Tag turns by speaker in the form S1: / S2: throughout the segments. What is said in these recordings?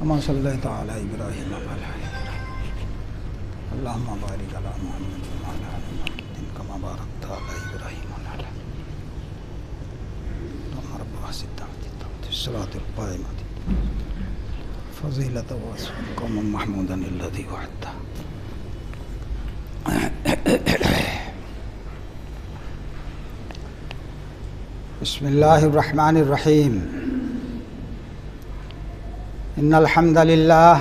S1: कमा सल्लैता अला इब्राहीम व अला आलि इब्राहीम अल्लाहुम्मा बारिक अला मुहम्मद व अला आलि मुहम्मद कमा बारकता अला इब्राहीम व अला आलि इब्राहीम रब्बना सिद्दत सलातुल क़ाइमत फ़ज़ीलत व क़ौम महमूदन अल्लज़ी वअदता। बिस्मिल्लाहिर्रहमानिर्रहीम। इन्नल हम्दलिल्लाह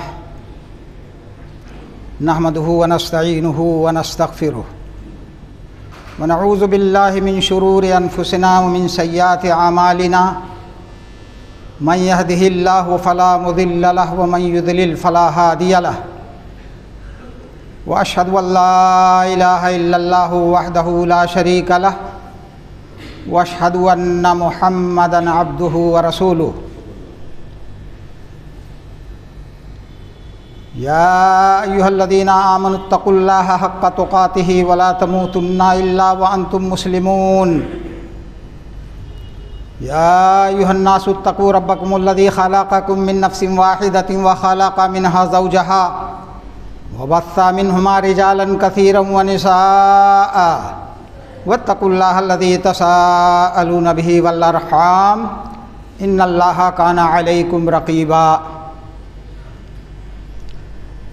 S1: नहमदुहु व नस्तईनुहु व नस्तगफिरुहु व नऊज़ु बिल्लाहि मिन शुरूरि अनफुसिना व मिन सय्याति अमालिना मन यहदिहिल्लाहु फला मुदिल्ल लहु व मन युद्लिल फला हादिय लहु व अशहदु अल्ला इलाहा इल्लल्लाहु वहदहु ला शरीका लहु व अशहदु अन्न मुहम्मदन अब्दुहु व रसूलुहु। या अय्युहल्लज़ीना आमनुत्तक़ुल्लाहा हक़्क़ तुक़ातिही व ला तमूतुन्ना इल्ला व अंतुम मुस्लिमून। या अय्युहन्नासु इत्तक़ू रब्बकुमुल्लज़ी ख़लक़कुम मिन नफ़्सिन वाहिदतिन व ख़लक़ मिनहा ज़ौजहा व बस्सा मिनहुमा रिजालन कसीरन व निसाअ वत्तक़ुल्लाहल्लज़ी तसाअलून बिही वल अर्हाम इन्नल्लाहा काना अलैकुम रक़ीबा।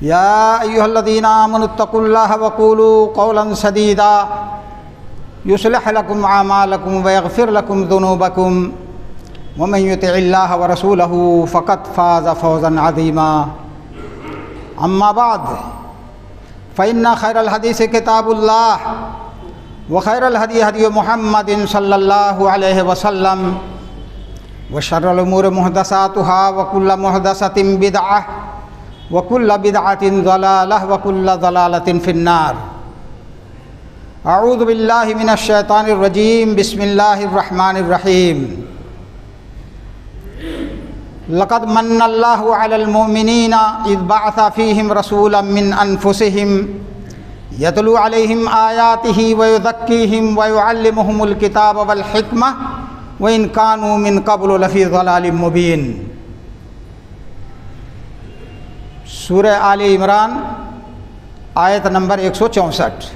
S1: या अय्युहल्लज़ीना आमनुत्तक़ुल्लाहा व क़ूलू क़ौलन सदीदा युस्लिह लकुम आमालकुम व यग़फ़िर लकुम ज़ुनूबकुम व मन युतिइल्लाह व रसूलहु फ़क़द फ़ाज़ फ़ौज़न अज़ीमा। अम्मा बाद फ़इन्न खैरल हदीस किताबुल्लाह व खैरल हदी हदी मुहम्मदिन सल्लल्लाहु अलैहि वसल्लम व शर्रल उमूरि मुहदसातुहा व कुल्लु मुहदसतिन बिदअह व कुल्लु बिदअतिन ज़लालह व कुल्लु ज़लालतिन फिन्नार। अऊज़ु बिल्लाहि मिनश शैतानिर रजीम। बिस्मिल्लाहिर रहमानिर रहीम। लक़द मन्नल्लाहु अलल मुमिनीना इज़ बअसा फ़ीहिम रसूलन मिन अनफुसिहिम यतलू अलैहिम आयातिही व युज़क्कीहिम व युअल्लिमुहुमुल किताब वल हिकमह व इन कानू मिन क़ब्लु लफ़ी ज़लालिम मुबीन। सूरह आले इमरान आयत नंबर 164।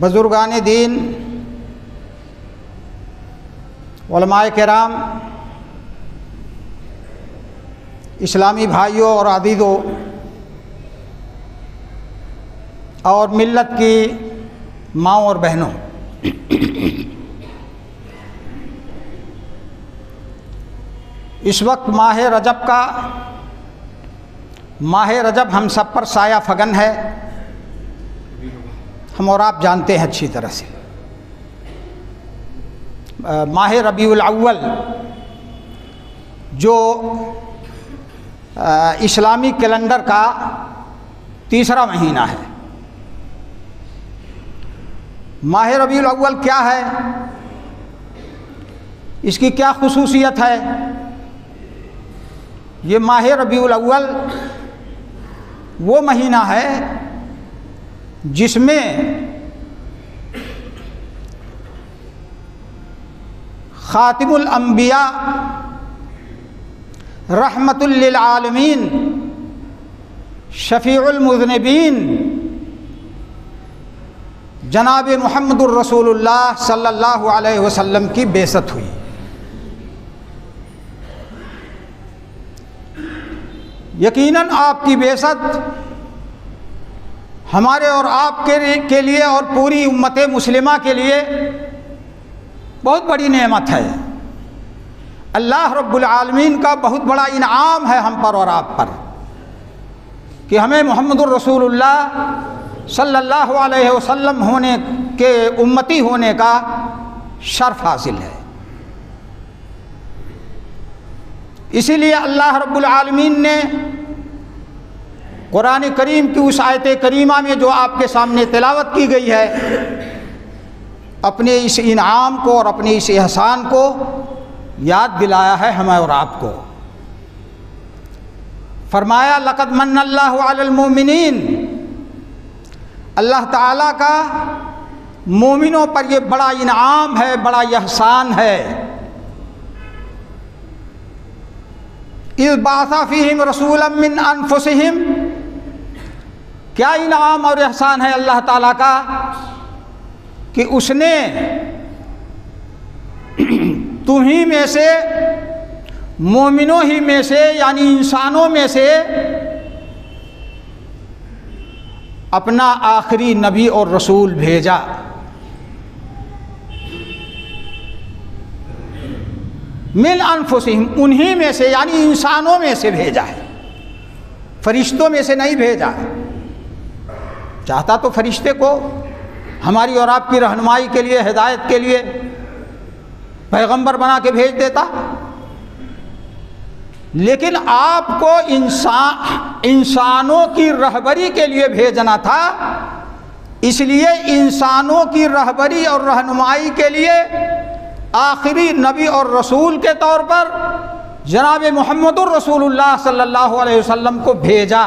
S1: बुज़ुर्गान दीन, उलमाए किराम, इस्लामी भाइयों और अज़ीज़ों और मिल्लत की माँओं और बहनों, इस वक्त माह रजब हम सब पर साया फगन है। हम और आप जानते हैं अच्छी तरह से माह रबीउल अव्वल जो इस्लामी कैलेंडर का तीसरा महीना है। माह रबीउल अव्वल क्या है, इसकी क्या खुसूसियत है? ये माह रबीउल अव्वल वो महीना है जिसमें खातिमुल अंबिया रहमतुल लिल आलमीन शफीउल मुज़निबीन जनाब मुहम्मदुर रसूलुल्लाह सल्लल्लाहु अलैहि वसल्लम की बेइज्जत हुई। यकीनन आपकी बेइज्जत हमारे और आपके लिए और पूरी उम्मत मुस्लिमा के लिए बहुत बड़ी नेमत है। अल्लाह रब्बुल आलमीन का बहुत बड़ा इनाम है हम पर और आप पर कि हमें मुहम्मदुर रसूलुल्लाह सल्लल्लाहु अलैहि वसल्लम होने के उम्मती होने का शर्फ हासिल है। इसीलिए अल्लाह रब्बुल आलमीन ने कुरान करीम की उस आयत करीमा में जो आपके सामने तिलावत की गई है, अपने इस इनाम को और अपने इस एहसान को याद दिलाया है हमें और आपको। फरमाया लक़द मन्नल्लाहु अलल मोमिनीन, अल्लाह ताला का मोमिनों पर ये बड़ा इनाम है, बड़ा एहसान है। इज़ बासा फ़ीहिम रसूलन मिन अनफुसिहिम, क्या इनाम और एहसान है अल्लाह ताला का कि उसने तुम्ही में से, मोमिनों ही में से यानी इंसानों में से अपना आखिरी नबी और रसूल भेजा। मिन अनफुसिहिम, उन्हीं में से यानी इंसानों में से भेजा है, फरिश्तों में से नहीं भेजा। चाहता तो फरिश्ते को हमारी और आपकी रहनुमाई के लिए, हिदायत के लिए पैगंबर बना के भेज देता, लेकिन आपको इंसानों की रहबरी के लिए भेजना था। इसलिए इंसानों की रहबरी और रहनुमाई के लिए आखिरी नबी और रसूल के तौर पर जनाब मुहम्मदुर रसूलुल्लाह सल्लल्लाहु अलैहि वसल्लम को भेजा।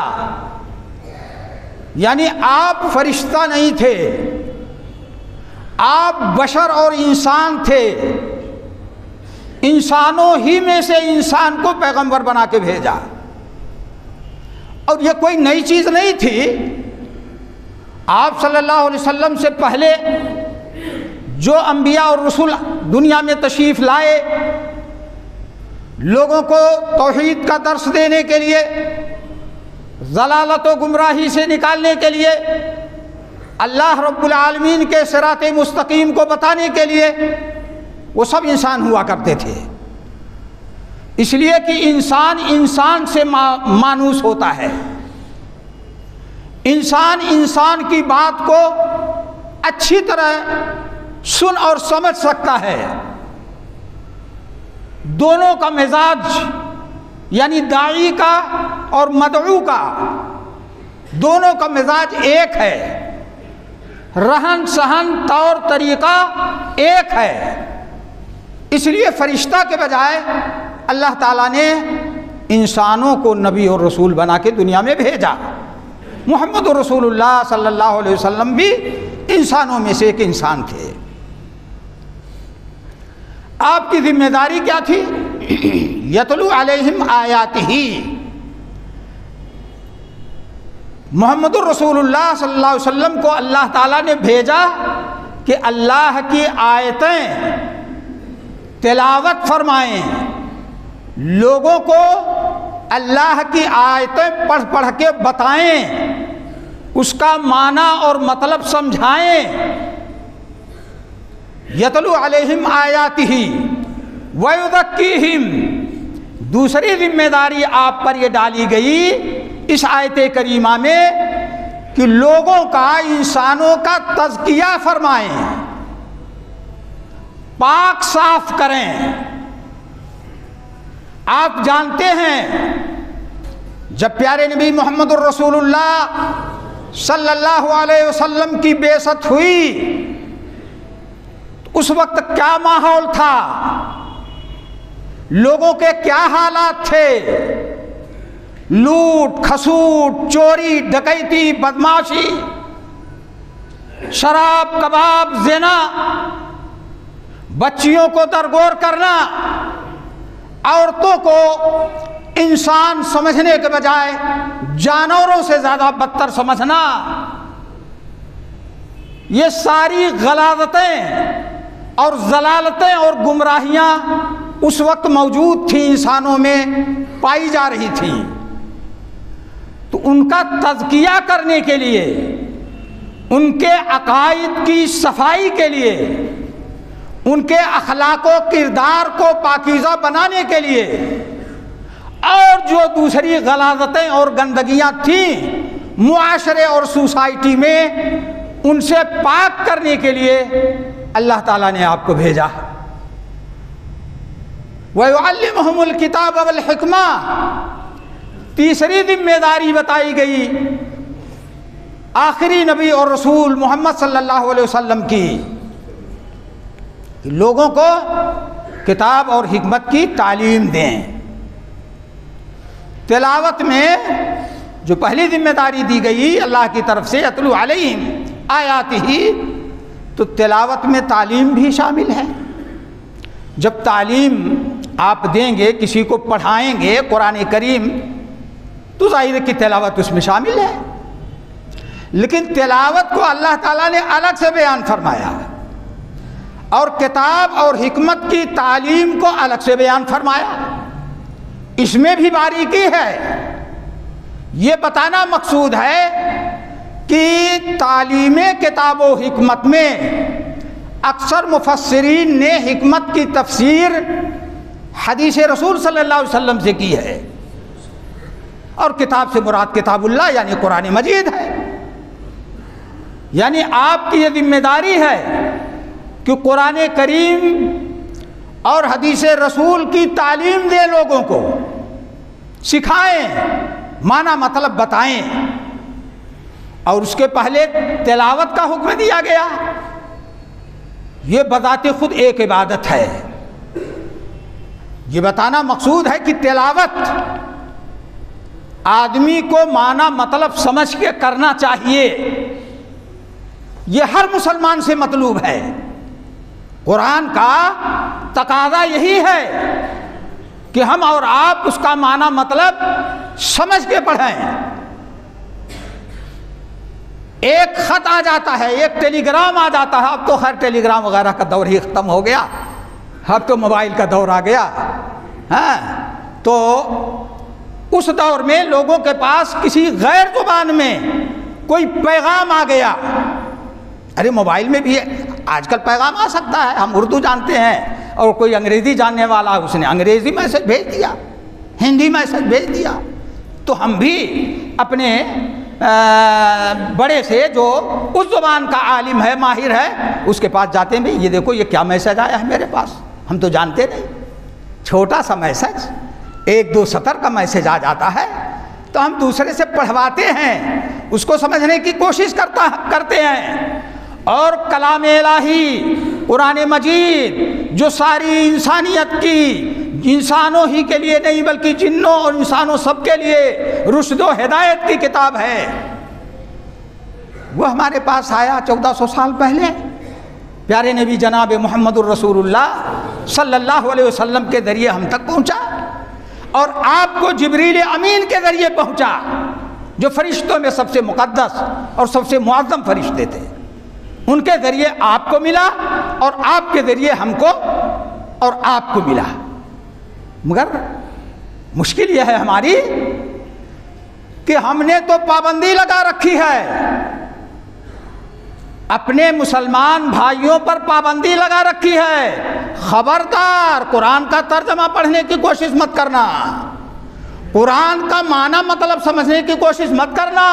S1: यानी आप फरिश्ता नहीं थे, आप बशर और इंसान थे। इंसानों ही में से इंसान को पैगंबर बना के भेजा। और यह कोई नई चीज़ नहीं थी। आप सल्लल्लाहु अलैहि वसल्लम से पहले जो अंबिया और रसूल दुनिया में तशरीफ़ लाए, लोगों को तौहीद का दर्स देने के लिए, ज़लालत व गुमराही से निकालने के लिए, अल्लाह रब्बुल आलमीन के सिराते मुस्तकीम को बताने के लिए, वो सब इंसान हुआ करते थे। इसलिए कि इंसान इंसान से मानूस होता है। इंसान इंसान की बात को अच्छी तरह सुन और समझ सकता है। दोनों का मिजाज यानी दाई का और मदऊ का, दोनों का मिजाज एक है, रहन सहन तौर तरीका एक है। इसलिए फरिश्ता के बजाय अल्लाह ताला ने इंसानों को नबी और रसूल बना के दुनिया में भेजा। मुहम्मद रसूलुल्लाह सल्लल्लाहु अलैहि वसल्लम भी इंसानों में से एक इंसान थे। आपकी जिम्मेदारी क्या थी? यतलू अलैहिम आयातिही, मुहम्मदुर रसूलुल्लाह सल्लल्लाहु अलैहि वसल्लम को अल्लाह ताला ने भेजा कि अल्लाह की आयतें तिलावत फरमाएं, लोगों को अल्लाह की आयतें पढ़ पढ़ के बताएं, उसका माना और मतलब समझाएं। यतलू अलैहिम आयातिही व युज़क्कीहिम, दूसरी जिम्मेदारी आप पर यह डाली गई इस आयत करीमा में कि लोगों का, इंसानों का तज़किया फरमाएं, पाक साफ करें। आप जानते हैं जब प्यारे नबी मोहम्मद रसूलुल्लाह सल्लल्लाहु अलैहि वसल्लम की बेइज्जत हुई, उस वक्त क्या माहौल था, लोगों के क्या हालात थे। लूट खसूट, चोरी डकैती, बदमाशी, शराब कबाब, ज़िना, बच्चियों को दरगोर करना, औरतों को इंसान समझने के बजाय जानवरों से ज़्यादा बदतर समझना, ये सारी गलाज़तें और जलालतें और गुमराहियाँ उस वक्त मौजूद थी, इंसानों में पाई जा रही थी। तो उनका तज़किया करने के लिए, उनके अकायद की सफाई के लिए, उनके अखलाक व किरदार को पाकीज़ा बनाने के लिए और जो दूसरी गलाज़तें और गंदगियाँ थीं मुआशरे और सोसाइटी में, उनसे पाक करने के लिए अल्लाह ताला ने आपको भेजा। व युअल्लिमुहुमुल किताब वल हिकमा, तीसरी जिम्मेदारी बताई गई आखिरी नबी और रसूल मोहम्मद सल्लल्लाहु अलैहि वसल्लम की, लोगों को किताब और हिकमत की तालीम दें। तिलावत में जो पहली जिम्मेदारी दी गई अल्लाह की तरफ से, यतलू अलैहिम आयातिही, तो तिलावत में तालीम भी शामिल है। जब तालीम आप देंगे, किसी को पढ़ाएंगे कुरान करीम, तो जाहिर है कि तिलावत उसमें शामिल है। लेकिन तिलावत को अल्लाह ताला ने अलग से बयान फरमाया और किताब और हिकमत की तालीम को अलग से बयान फरमाया। इसमें भी बारीकी है। ये बताना मकसूद है कि तालीम किताब और हिकमत में अक्सर मुफस्सिरीन ने हिकमत की तफसीर हदीस रसूल सल्लल्लाहु अलैहि वसल्लम से की है और किताब से मुराद किताबुल्लाह यानी कुरान मजीद है। यानी आपकी ये जिम्मेदारी है कि कुरान करीम और हदीस रसूल की तालीम दे, लोगों को सिखाएं, माना मतलब बताएं। और उसके पहले तिलावत का हुक्म दिया गया। ये बताते खुद एक इबादत है। ये बताना मकसूद है कि तिलावत आदमी को माना मतलब समझ के करना चाहिए। ये हर मुसलमान से मतलूब है। कुरान का तकाज़ा यही है कि हम और आप उसका माना मतलब समझ के पढ़ें। एक खत आ जाता है, एक टेलीग्राम आ जाता है। अब तो खैर टेलीग्राम वगैरह का दौर ही ख़त्म हो गया, अब तो मोबाइल का दौर आ गया। हाँ, तो उस दौर में लोगों के पास किसी गैर ज़ुबान में कोई पैगाम आ गया। अरे मोबाइल में भी आजकल पैगाम आ सकता है। हम उर्दू जानते हैं और कोई अंग्रेज़ी जानने वाला, उसने अंग्रेज़ी मैसेज भेज दिया, हिंदी मैसेज भेज दिया। तो हम भी अपने बड़े से जो उस ज़ुबान का आलिम है, माहिर है, उसके पास जाते हैं, भाई ये देखो ये क्या मैसेज आया है मेरे पास, हम तो जानते नहीं। छोटा सा मैसेज, 1-2 सतर का मैसेज आ जाता है, तो हम दूसरे से पढ़वाते हैं, उसको समझने की कोशिश करते हैं। और कलाम इलाही कुरान मजीद जो सारी इंसानियत की, इंसानों ही के लिए नहीं बल्कि जिन्नों और इंसानों सब के लिए रुश्द व हिदायत की किताब है, वो हमारे पास आया 1400 साल पहले। प्यारे नबी जनाब मुहम्मदुर रसूलुल्लाह सल्लल्लाहु अलैहि वसल्लम के ज़रिए हम तक पहुँचा और आपको जिब्रील अमीन के ज़रिए पहुँचा, जो फरिश्तों में सबसे मुक़द्दस और सबसे मुअज़्ज़म फरिश्ते थे। उनके ज़रिए आपको मिला और आपके ज़रिए हमको और आपको मिला। मगर मुश्किल यह है हमारी कि हमने तो पाबंदी लगा रखी है, अपने मुसलमान भाइयों पर पाबंदी लगा रखी है। खबरदार, कुरान का तर्जमा पढ़ने की कोशिश मत करना, कुरान का माना मतलब समझने की कोशिश मत करना,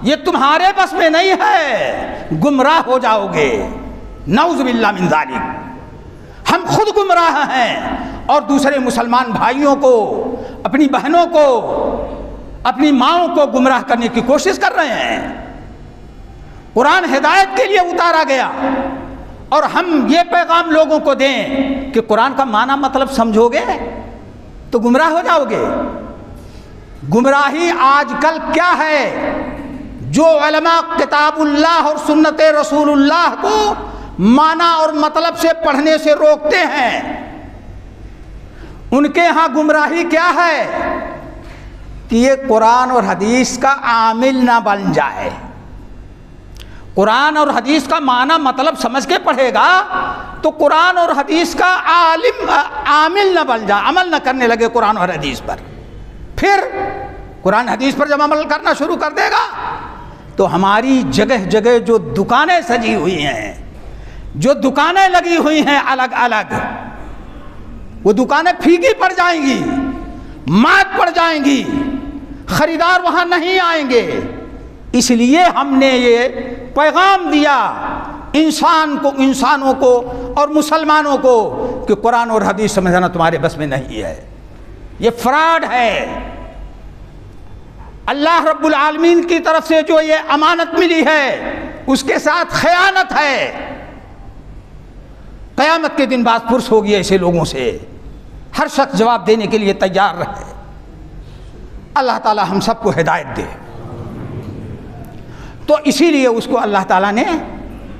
S1: ये तुम्हारे बस में नहीं है, गुमराह हो जाओगे। नऊज़ बिल्लाह मिन ज़ालिक। हम खुद गुमराह हैं और दूसरे मुसलमान भाइयों को, अपनी बहनों को, अपनी माओं को गुमराह करने की कोशिश कर रहे हैं। कुरान हिदायत के लिए उतारा गया और हम ये पैगाम लोगों को दें कि कुरान का माना मतलब समझोगे तो गुमराह हो जाओगे। गुमराही आजकल क्या है, जो उलमा किताबुल्लाह और सुन्नत रसूलुल्लाह को माना और मतलब से पढ़ने से रोकते हैं, उनके यहाँ गुमराही क्या है कि ये कुरान और हदीस का आमिल ना बन जाए। कुरान और हदीस का माना मतलब समझ के पढ़ेगा तो कुरान और हदीस का आमिल न बन जाए, अमल न करने लगे कुरान और हदीस पर। फिर कुरान हदीस पर जब अमल करना शुरू कर देगा तो हमारी जगह जगह जो दुकानें सजी हुई हैं, जो दुकानें लगी हुई हैं अलग अलग, वो दुकानें फीकी पड़ जाएंगी, मात पड़ जाएंगी, खरीदार वहाँ नहीं आएंगे। इसलिए हमने ये पैगाम दिया इंसानों को और मुसलमानों को कि कुरान और हदीस समझना तुम्हारे बस में नहीं है, ये फ्रॉड है। अल्लाह रब्बुल आलमीन की तरफ से जो ये अमानत मिली है उसके साथ खयानत है। क़यामत के दिन बात पुरस होगी ऐसे लोगों से, हर शख्स जवाब देने के लिए तैयार रहे। अल्लाह ताला हम सबको हिदायत दे। तो इसीलिए उसको अल्लाह ताला ने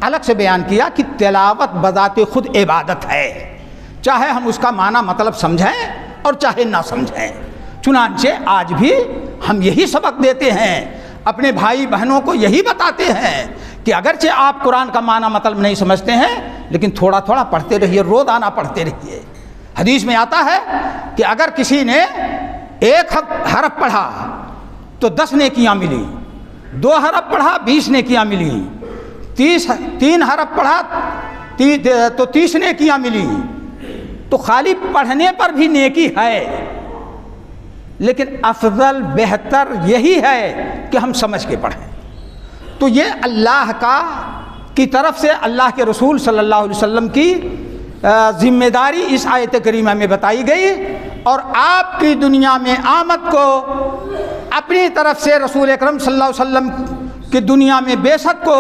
S1: अलग से बयान किया कि तिलावत बजाते खुद इबादत है। चाहे हम उसका माना मतलब समझें और चाहे ना समझें। चुनांचे आज भी हम यही सबक देते हैं, अपने भाई बहनों को यही बताते हैं कि अगरचे आप कुरान का माना मतलब नहीं समझते हैं, लेकिन थोड़ा थोड़ा पढ़ते रहिए, रोज़ाना पढ़ते रहिए। हदीस में आता है कि अगर किसी ने एक हरफ पढ़ा तो 10 नेकियां मिली, 2 हरफ पढ़ा 20 नेकियां मिली, 3 हरफ पढ़ा तो 30 नेकियां मिली। तो खाली पढ़ने पर भी नेकी है, लेकिन अफजल बेहतर यही है कि हम समझ के पढ़ें। तो ये अल्लाह की तरफ से अल्लाह के रसूल सल्लल्लाहु अलैहि वसल्लम की जिम्मेदारी इस आयत करीमा में बताई गई, और आपकी दुनिया में आमद को अपनी तरफ से रसूल अकरम सल्लल्लाहु अलैहि वसल्लम की दुनिया में बेसत को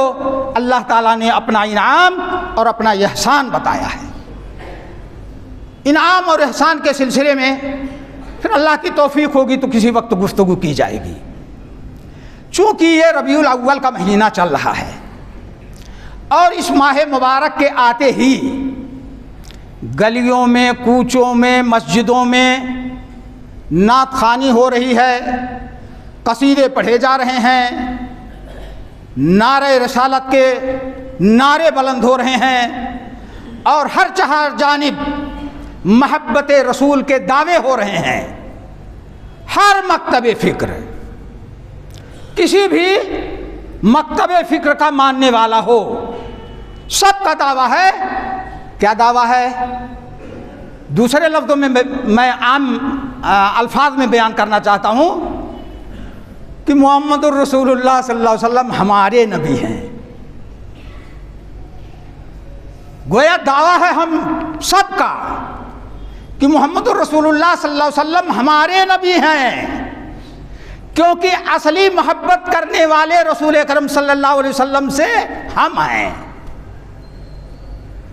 S1: अल्लाह ताला ने अपना इनाम और अपना एहसान बताया है। इनाम और एहसान के सिलसिले में फिर अल्लाह की तौफीक होगी तो किसी वक्त गुफ्तगू की जाएगी। चूँकि ये रबीउल अव्वल का महीना चल रहा है और इस माह मुबारक के आते ही गलियों में, कूचों में, मस्जिदों में नात ख़ानी हो रही है, कसीदे पढ़े जा रहे हैं, नारे रसालत के नारे बुलंद हो रहे हैं और हर चार जानिब महब्बत रसूल के दावे हो रहे हैं। हर मकतब फ़िक्र, किसी भी मकतब फ़िक्र का मानने वाला हो, सबका दावा है। क्या दावा है? दूसरे लफ्ज़ों में मैं आम अल्फाज में बयान करना चाहता हूँ कि मुहम्मदुर रसूलुल्लाह सल्लल्लाहु अलैहि वसल्लम हमारे नबी हैं। गोया दावा है हम सबका कि मुहम्मदुर रसूलुल्लाह सल्लल्लाहु अलैहि वसल्लम हमारे नबी हैं, क्योंकि असली मोहब्बत करने वाले रसूल अकरम सल्लल्लाहु अलैहि वसल्लम से हम हैं।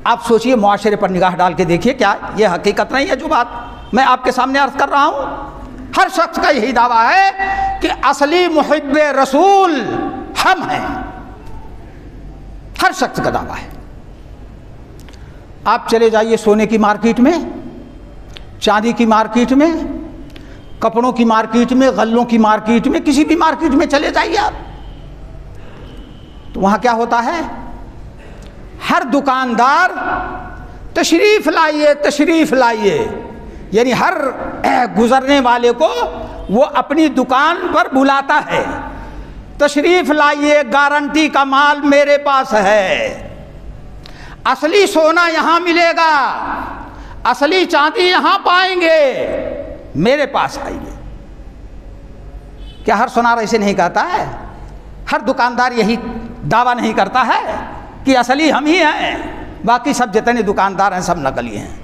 S1: आप सोचिए, मुआशरे पर निगाह डाल के देखिए, क्या ये हकीकत नहीं है जो बात मैं आपके सामने अर्ज कर रहा हूँ? हर शख्स का यही दावा है कि असली मुहिब्बे रसूल हम हैं। हर शख्स का दावा है। आप चले जाइए सोने की मार्केट में, चांदी की मार्केट में, कपड़ों की मार्केट में, गल्लों की मार्केट में, किसी भी मार्केट में चले जाइए आप, तो वहाँ क्या होता है? हर दुकानदार तशरीफ़ लाइए, तशरीफ़ लाइए, यानी हर गुज़रने वाले को वो अपनी दुकान पर बुलाता है। तशरीफ़ लाइए, गारंटी का माल मेरे पास है, असली सोना यहाँ मिलेगा, असली चांदी यहाँ पाएंगे, मेरे पास आइए। क्या हर सुनार ऐसे नहीं कहता है? हर दुकानदार यही दावा नहीं करता है कि असली हम ही हैं, बाकी सब जितने दुकानदार हैं सब नकली हैं,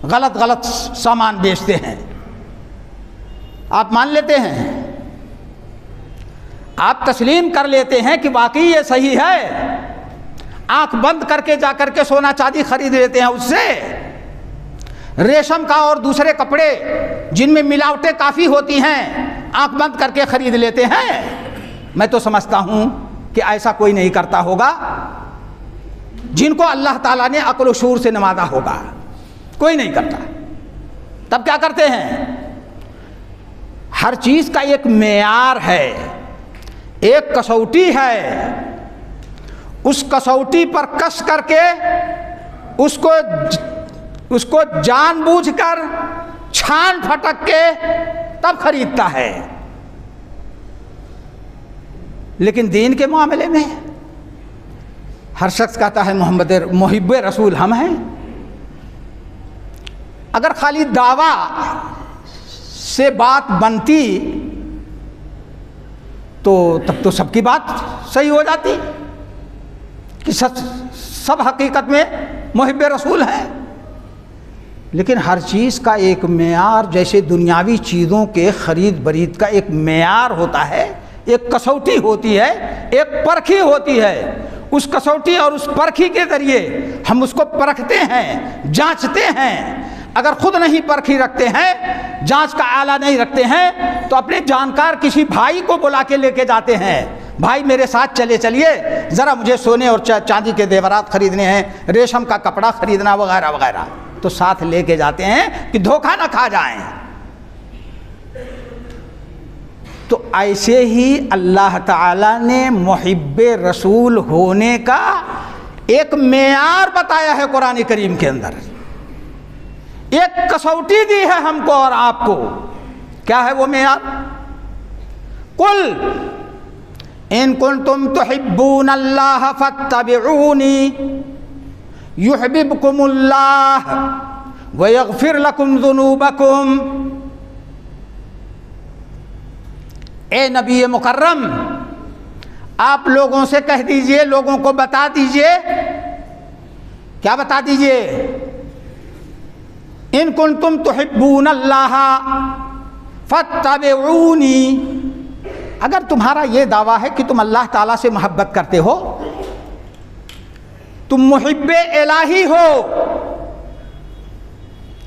S1: गलत गलत सामान बेचते हैं। आप मान लेते हैं, आप तस्लीम कर लेते हैं कि वाकई ये सही है, आंख बंद करके जा करके सोना चांदी खरीद लेते हैं, उससे रेशम का और दूसरे कपड़े जिनमें मिलावटें काफ़ी होती हैं आंख बंद करके खरीद लेते हैं। मैं तो समझता हूँ कि ऐसा कोई नहीं करता होगा जिनको अल्लाह ताला ने अक्ल और शूर से नवाजा होगा, कोई नहीं करता। तब क्या करते हैं? हर चीज़ का एक मेयार है, एक कसौटी है, उस कसौटी पर कस करके उसको जानबूझकर छान फटक के तब खरीदता है। लेकिन दीन के मामले में हर शख्स कहता है मुहिब्बे रसूल हम हैं। अगर खाली दावा से बात बनती तो तब तो सबकी बात सही हो जाती कि सब हकीकत में मुहिब्बे रसूल हैं। लेकिन हर चीज़ का एक मेयार, जैसे दुनियावी चीज़ों के ख़रीद बरीद का एक मेयार होता है, एक कसौटी होती है, एक परखी होती है। उस कसौटी और उस परखी के ज़रिए हम उसको परखते हैं, जांचते हैं। अगर खुद नहीं परखी रखते हैं, जांच का आला नहीं रखते हैं, तो अपने जानकार किसी भाई को बुला के लेके जाते हैं, भाई मेरे साथ चलिए ज़रा मुझे सोने और चांदी के जेवरात ख़रीदने हैं, रेशम का कपड़ा ख़रीदना वगैरह वगैरह। तो साथ लेके जाते हैं कि धोखा ना खा जाएं। तो ऐसे ही अल्लाह ताला ने मुहिब्बे रसूल होने का एक मेयार बताया है कुरान करीम के अंदर, एक कसौटी दी है हमको और आपको। क्या है वो मेयार? कुल इन कुंतुम तुहिब्बून अल्लाह फत्तबिऊनी युहिब्बुकुमुल्लाह व यगफिर लकुम ज़ुनूबकुम। ए नबी मुकर्रम, आप लोगों से कह दीजिए, लोगों को बता दीजिए। क्या बता दीजिए? इन कुंतुम तुहिब्बून अल्लाह फत्तबिऊनी, अगर तुम्हारा ये दावा है कि तुम अल्लाह ताला से मोहब्बत करते हो, तुम मुहिब्बे इलाही हो,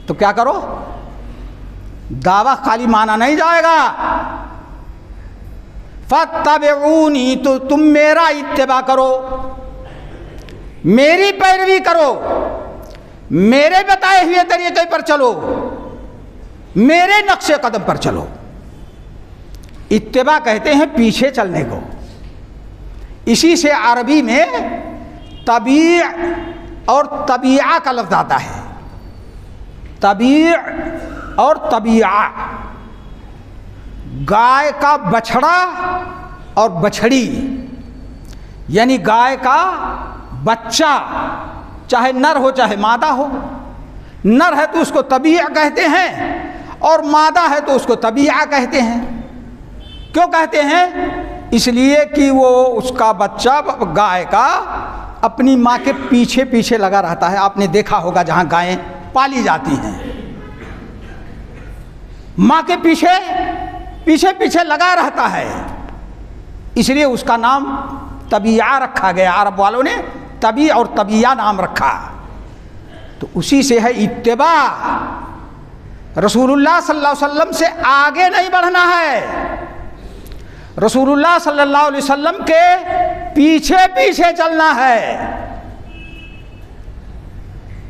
S1: तो क्या करो? दावा खाली माना नहीं जाएगा। फत्तबिऊनी, तो तुम मेरा इत्तिबा करो, मेरी पैरवी करो, मेरे बताए हुए तरीके पर चलो, मेरे नक्शे कदम पर चलो। इत्तिबा कहते हैं पीछे चलने को। इसी से अरबी में तबी और तबीआ का लफ्ज़ आता है। तबी और तबीआ, गाय का बछड़ा और बछड़ी, यानी गाय का बच्चा, चाहे नर हो चाहे मादा हो। नर है तो उसको तबीआ कहते हैं और मादा है तो उसको तबीआ कहते हैं। क्यों कहते हैं? इसलिए कि वो उसका बच्चा गाय का अपनी माँ के पीछे पीछे लगा रहता है। आपने देखा होगा जहाँ गायें पाली जाती हैं, माँ के पीछे पीछे पीछे लगा रहता है, इसलिए उसका नाम तबीया रखा गया। अरब वालों ने तबी और तबीया नाम रखा। तो उसी से है इत्तिबा। रसूलुल्लाह सल्लल्लाहु अलैहि वसल्लम से आगे नहीं बढ़ना है, रसूलुल्लाह सल्लल्लाहु अलैहि वसल्लम के पीछे पीछे चलना है।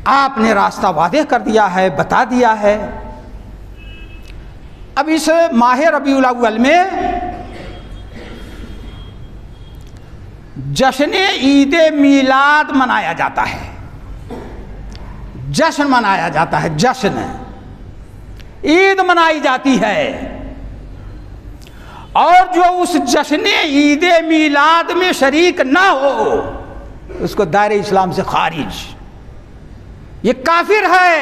S1: आपने रास्ता वादे कर दिया है, बता दिया है। अब इस माह रबीउल अव्वल में जश्न ईद मिलाद मनाया जाता है, जश्न मनाया जाता है, जश्न ईद मनाई जाती है। और जो उस जश्न ईद मिलाद में शरीक ना हो उसको दायरे इस्लाम से खारिज, ये काफिर है,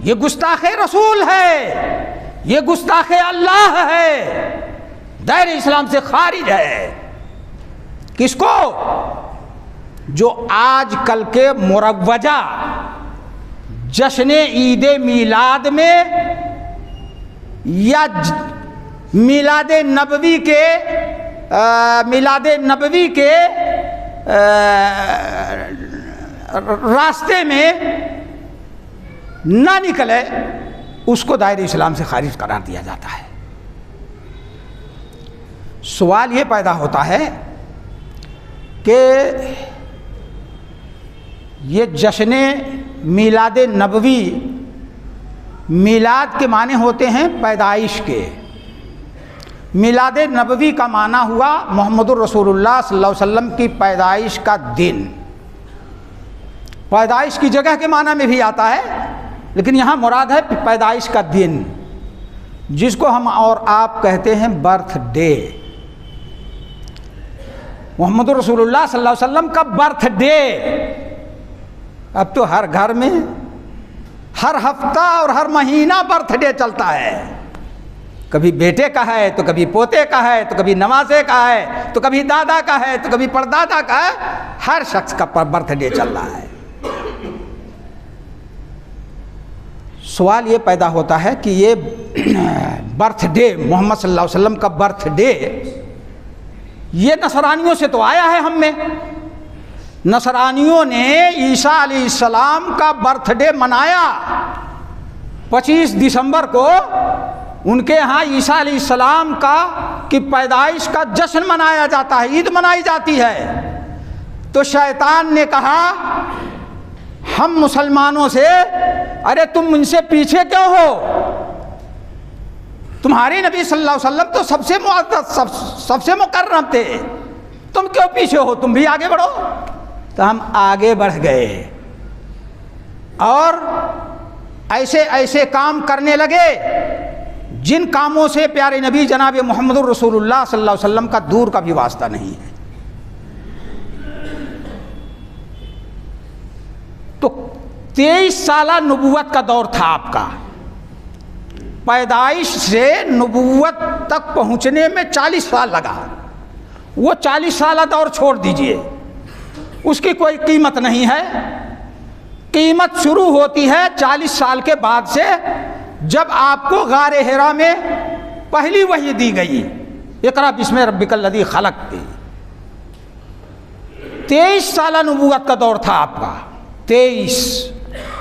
S1: ये गुस्ताखे रसूल है, ये गुस्ताखे अल्लाह है, दायरे इस्लाम से खारिज है। किसको? जो आज कल के मुरव्वजा जश्न ईद मिलाद में या मिलाद नबवी के रास्ते में ना निकले, उसको दायरे इस्लाम से खारिज करार दिया जाता है। सवाल ये पैदा होता है कि ये जश्न मिलाद नबवी, मिलाद के माने होते हैं पैदाइश के, मिलाद नबवी का माना हुआ मोहम्मदुर रसूलुल्लाह सल्लल्लाहु अलैहि वसल्लम की पैदाइश का दिन। पैदाइश की जगह के माना में भी आता है, लेकिन यहाँ मुराद है पैदाइश का दिन, जिसको हम और आप कहते हैं बर्थडे। मोहम्मदुर रसूलुल्लाह सल्लल्लाहु अलैहि वसल्लम का बर्थडे अब तो हर घर में हर हफ्ता और हर महीना बर्थडे चलता है। कभी बेटे का है तो कभी पोते का है तो कभी नवासे का है तो कभी दादा का है तो कभी परदादा का है, हर शख्स का बर्थडे चल रहा है। सवाल ये पैदा होता है कि ये बर्थडे, मोहम्मद सल्लल्लाहु अलैहि वसल्लम का बर्थडे, ये नसरानियों से तो आया है हम में। नसरानियों ने ईसा अलैहिस्सलाम का बर्थडे मनाया 25 दिसंबर को, उनके यहाँ ईसा अलैहिस्सलाम का की पैदाइश का जश्न मनाया जाता है, ईद मनाई जाती है। तो शैतान ने कहा हम मुसलमानों से, अरे तुम इनसे पीछे क्यों हो? तुम्हारे नबी सल्लल्लाहु अलैहि वसल्लम तो सबसे मुअज़्ज़ज़, सबसे मुकर्रम थे, तुम क्यों पीछे हो? तुम भी आगे बढ़ो। तो हम आगे बढ़ गए और ऐसे ऐसे काम करने लगे जिन कामों से प्यारे नबी जनाब मोहम्मद रसूलुल्लाह सल्लल्लाहु अलैहि वसल्लम का दूर का भी वास्ता नहीं है। तो 23 साला नबूवत का दौर था आपका। पैदाइश से नबूवत तक पहुंचने में 40 साल लगा। वो 40 साला दौर छोड़ दीजिए, उसकी कोई कीमत नहीं है। कीमत शुरू होती है 40 साल के बाद से, जब आपको गारे हिरा में पहली वही दी गई, इक़रा बिस्मि रब्बिकल लज़ी खलक़ की। 23 साला नबूवत का दौर था आपका। 23,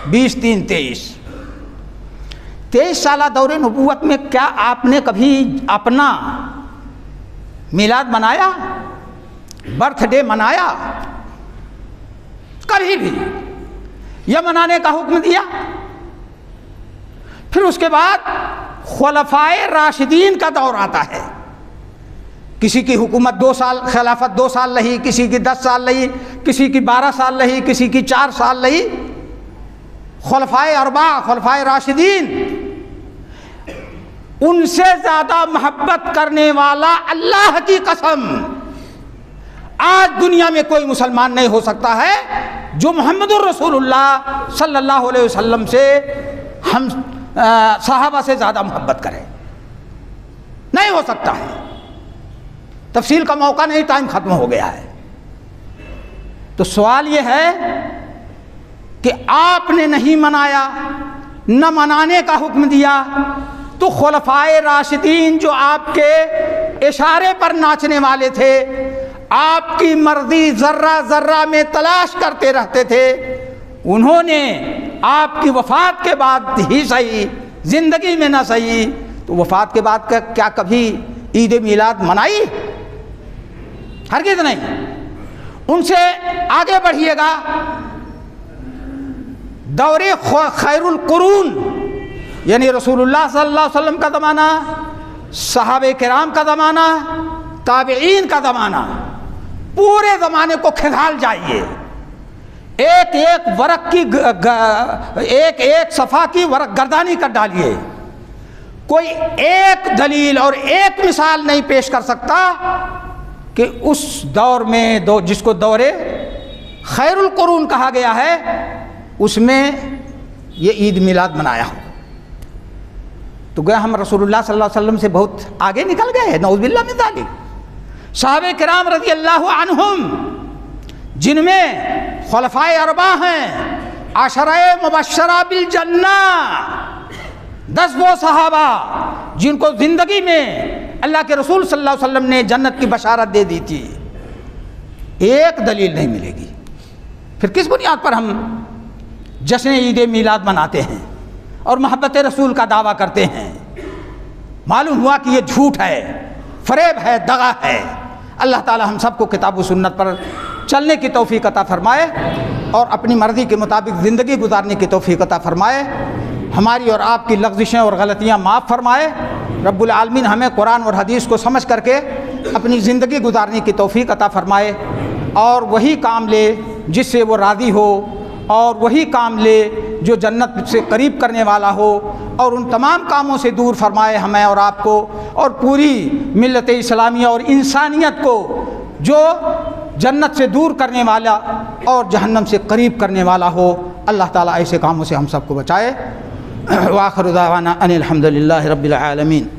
S1: 20, 3, 23 साला दौरे नबूवत में क्या आपने कभी अपना मिलाद मनाया, बर्थडे मनाया? कभी भी यह मनाने का हुक्म दिया? फिर उसके बाद खुलफाए राशिदीन का दौर आता है। किसी की हुकूमत 2 साल, खिलाफत 2 साल रही, किसी की 10 साल रही, किसी की 12 साल रही, किसी की 4 साल रही। खुलफाए अरबा, खुलफाए राशिदीन, उनसे ज़्यादा मोहब्बत करने वाला अल्लाह की कसम आज दुनिया में कोई मुसलमान नहीं हो सकता है जो मोहम्मदुर रसूलुल्लाह सल्लल्लाहु अलैहि वसल्लम से हम सहाबा से ज़्यादा मोहब्बत करे। नहीं हो सकता है। तफसील का मौका नहीं, टाइम ख़त्म हो गया है। तो सवाल ये है कि आपने नहीं मनाया, न मनाने का हुक्म दिया, तो खुलफाए राशिदीन जो आपके इशारे पर नाचने वाले थे, आपकी मर्जी ज़र्रा ज़र्रा में तलाश करते रहते थे, उन्होंने आपकी वफ़ात के बाद ही सही, ज़िंदगी में ना सही, तो वफ़ात के बाद का क्या कभी ईद मिलाद मनाई? हरगिज़ नहीं। उनसे आगे बढ़िएगा। दौरे खैरुल कुरून यानी रसूलुल्लाह सल्लल्लाहु अलैहि वसल्लम का ज़माना, सहाबे किराम का ज़माना, ताबईन का ज़माना, पूरे ज़माने को खंगाल जाइए। एक एक वरक की एक एक सफ़ा की वरक गर्दानी कर डालिए। कोई एक दलील और एक मिसाल नहीं पेश कर सकता कि उस दौर में जिसको दौरे खैरुल कुरून कहा गया है, उसमें ये ईद मिलाद मनाया हो। तो गया हम रसूलुल्लाह सल्लल्लाहु अलैहि वसल्लम से बहुत आगे निकल गए। नऊज़ुबिल्लाह मिन ज़ालिक। सहाबे किराम रज़ी अल्लाहु अन्हुम, जिनमें खुलफाए अरबा हैं, अशराए मुबश्शरा बिल जन्ना, 10 वो सहाबा जिनको ज़िंदगी में अल्लाह के रसूल सल्लल्लाहु अलैहि वसल्लम ने जन्नत की बशारत दे दी थी, एक दलील नहीं मिलेगी। फिर किस बुनियाद पर हम जश्न ईद मिलाद मनाते हैं और मोहब्बत रसूल का दावा करते हैं? मालूम हुआ कि ये झूठ है, फरेब है, दगा है। अल्लाह ताला हम सबको किताब व सुन्नत पर चलने की तौफीक अता फरमाए और अपनी मर्ज़ी के मुताबिक ज़िंदगी गुजारने की तौफीक अता फरमाए। हमारी और आपकी लग़्ज़िशें और गलतियाँ माफ़ फरमाए। रब्बुल आलमीन हमें कुरान और हदीस को समझ करके अपनी ज़िंदगी गुजारने की तौफीक अता फरमाए और वही काम ले जिससे वो राज़ी हो, और वही काम ले जो जन्नत से करीब करने वाला हो, और उन तमाम कामों से दूर फरमाए हमें और आपको और पूरी मिल्लत इस्लामिया और इंसानियत को, जो जन्नत से दूर करने वाला और जहन्नम से करीब करने वाला हो। अल्लाह ताला ऐसे कामों से हम सबको बचाए। व आखिर दावाना अनिल हम्दुलिल्लाहि रब्बिल आलमीन।